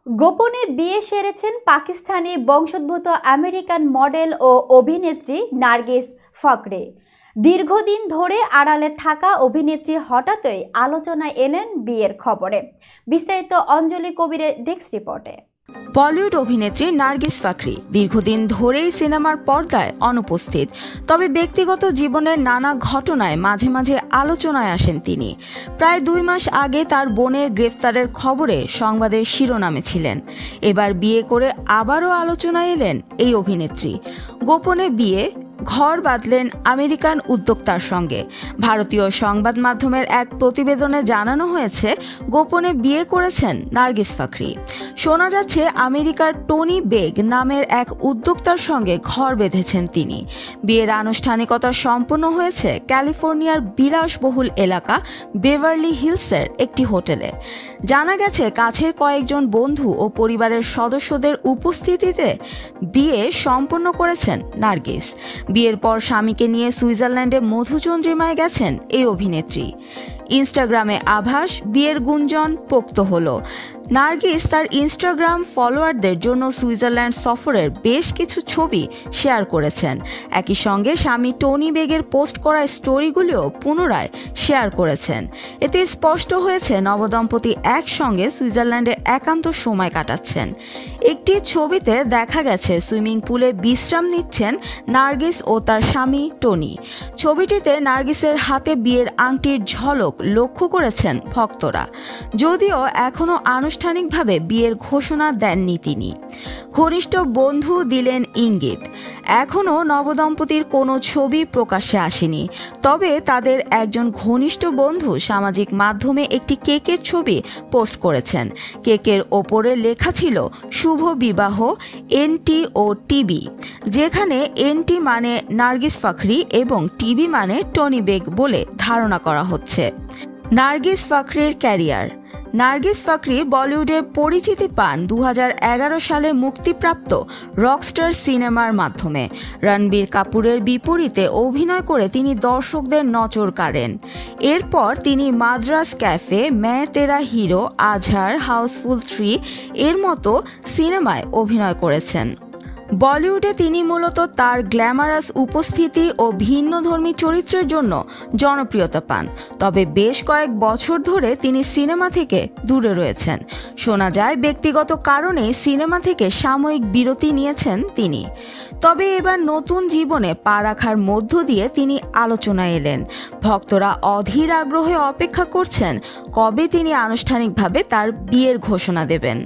গোপনে বিয়ে সেরেছেন পাকিস্তানি বংশোদ্ভূত আমেরিকান মডেল ও অভিনেত্রী নার্গিস ফাকরি। দীর্ঘদিন ধরে আড়ালে থাকা অভিনেত্রী হঠাৎই আলোচনায় এলেন বিয়ের খবরে। বিস্তারিত অঞ্জলি কবিরের ডেস্ক রিপোর্টে। বলিউড অভিনেত্রী নার্গিস ফাকরি দীর্ঘদিন ধরেই সিনেমার পর্দায় অনুপস্থিত। তবে ব্যক্তিগত জীবনের নানা ঘটনায় মাঝে মাঝে আলোচনায় আসেন তিনি। প্রায় 2 মাস আগে তার বোনের গ্রেফতারের খবরে সংবাদের শিরোনামে ছিলেন। এবার বিয়ে করে আবারও আলোচনায় এলেন এই অভিনেত্রী। গোপনে বিয়ে, ঘর বাঁধলেন আমেরিকান উদ্যোক্তার সঙ্গে। ভারতীয় সংবাদ মাধ্যমের এক প্রতিবেদনে জানানো হয়েছে, গোপনে বিয়ে করেছেন নার্গিস ফাকরি। শোনা যাচ্ছে আমেরিকার টনি বেগ নামের এক উদ্যোক্তার সঙ্গে ঘর বেঁধেছেন তিনি। বিয়ের আনুষ্ঠানিকতা সম্পন্ন হয়েছে ক্যালিফোর্নিয়ার বিলাসবহুল এলাকা বেভারলি হিলসের একটি হোটেলে। জানা গেছে, কাছের কয়েকজন বন্ধু ও পরিবারের সদস্যদের উপস্থিতিতে বিয়ে সম্পন্ন করেছেন নার্গিস। বিয়ের পর স্বামীকে নিয়ে সুইজারল্যান্ডে মধুচন্দ্রিমায় গেছেন এই অভিনেত্রী। ইনস্টাগ্রামে আভাস বিয়ের গুঞ্জন পোক্ত হলো। নার্গিস তার ইনস্টাগ্রাম ফলোয়ারদের জন্য সুইজারল্যান্ড সফরের বেশ কিছু ছবি শেয়ার করেছেন। একই সঙ্গে স্বামী টনি বেগের পোস্ট করা স্টোরিগুলিও পুনরায় শেয়ার করেছেন। এতে স্পষ্ট হয়েছে নবদম্পতি একসঙ্গে সুইজারল্যান্ডে একান্ত সময় কাটাচ্ছেন। একটি ছবিতে দেখা গেছে সুইমিং পুলে বিশ্রাম নিচ্ছেন নার্গিস ও তার স্বামী টনি। ছবিটিতে নার্গিসের হাতে বিয়ের আংটির ঝলক লক্ষ্য করেছেন ভক্তরা। যদিও এখনও আনুষ্ঠানিকভাবে বিয়ের ঘোষণা দেননি তিনি। ঘনিষ্ঠ বন্ধু দিলেন ইঙ্গিত। এখনও নবদম্পতির কোনো ছবি প্রকাশ্যে আসেনি। তবে তাদের একজন ঘনিষ্ঠ বন্ধু সামাজিক মাধ্যমে একটি কেকের ছবি পোস্ট করেছেন। কেকের ওপরে লেখা ছিল শুভ বিবাহ এনটি ও টিবি, যেখানে এনটি মানে নার্গিস ফাকরি এবং টিবি মানে টনি বেগ বলে ধারণা করা হচ্ছে। নার্গিস ফাকরির ক্যারিয়ার। নার্গিস ফাকরি বলিউডে পরিচিতি পান 2011 সালে মুক্তিপ্রাপ্ত রকস্টার সিনেমার মাধ্যমে। রণবীর কাপুরের বিপরীতে অভিনয় করে তিনি দর্শকদের নজর কাড়েন। এরপর তিনি মাদ্রাস ক্যাফে, मैं तेरा হিরো, আজহার, হাউসফুল 3 এর মতো সিনেমায় অভিনয় করেছেন। বলিউডে তিনি মূলত তার গ্ল্যামারাস উপস্থিতি ও ভিন্নধর্মী চরিত্রের জন্য জনপ্রিয়তা পান। তবে বেশ কয়েক বছর ধরে তিনি সিনেমা থেকে দূরে রয়েছেন। শোনা যায়, ব্যক্তিগত কারণে সিনেমা থেকে সাময়িক বিরতি নিয়েছেন তিনি। তবে এবার নতুন জীবনে পা রাখার মধ্য দিয়ে তিনি আলোচনায় এলেন। ভক্তরা অধীর আগ্রহে অপেক্ষা করছেন কবে তিনি আনুষ্ঠানিকভাবে তার বিয়ের ঘোষণা দেবেন।